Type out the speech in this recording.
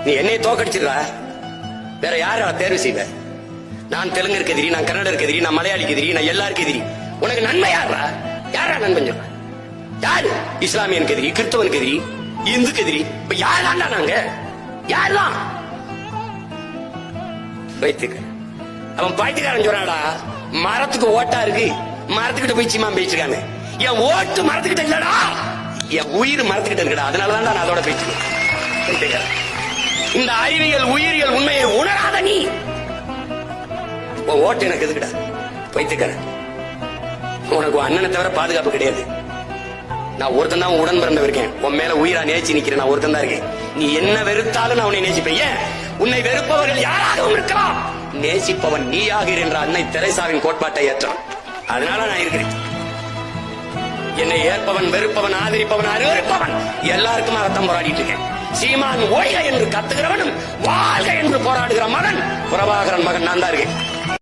நீ என்னை தோக்கடிச்சிடுற, வேற யார தேர்வு செய்வ? நான் தெலுங்கருக்கு எதிரி, நான் கன்னடருக்கு எதிரி, நான் மலையாளிக்கு எதிரி, நான் எல்லாருக்கும் எதிரி. உனக்கு நன்மை யாரா? யாரா நண்பன் சொல்ற? யாரு? இஸ்லாமியனுக்கு எதிரி, கிறிஸ்தவனுக்கு எதிரி, இந்துக்கு எதிரி. இப்ப யாருதான்டா நாங்க? யாருதான்? வைத்துக்க அவன் பைத்தியக்காரன் சொல்றாடா, மரத்துக்கு ஓட்டா இருக்கு, மரத்துக்கிட்ட போய் சீமா பேசிருக்காங்க. என் ஓட்டு மரத்துக்கிட்ட இல்லடா, என் உயிர் மரத்துக்கிட்ட இருக்குடா. அதனாலதான் நான் அதோட பேசிக்கிறேன். இந்த அறிவியல் உயிரியல் உண்மையை உணராத நீ ஓட்டு எனக்கு எதுக்குடா? வைத்துக்கிறேன். உனக்கு அண்ணனை தவிர பாதுகாப்பு கிடையாது. நான் ஒருத்தன் தான் உடன் பிறந்தவருக்கேன். உன் மேல உயிரா நேசி நிக்கிறேன். நான் ஒருத்தன் தான் இருக்கேன். நீ என்ன வெறுத்தாலும் நான் உன்னை நேசிப்பேன். ஏன்? உன்னை வெறுப்பவர்கள் யாராகவும் இருக்கலாம், நேசிப்பவன் நீயாகிறேன் என்ற அன்னை தெரேசாவின் கோட்பாட்டை ஏற்றான். அதனால நான் இருக்கிறேன். என்னை ஏற்பவன், வெறுப்பவன், ஆதரிப்பவன், அருவருப்பவன் எல்லாருக்கும் ரத்தம் போராடிட்டு இருக்கேன். சீமான் ஓய்க என்று கத்துகிறவனும் வாழ்க என்று போராடுகிற மகன் பிரபாகரன் மகன் நான் தான் இருக்கேன்.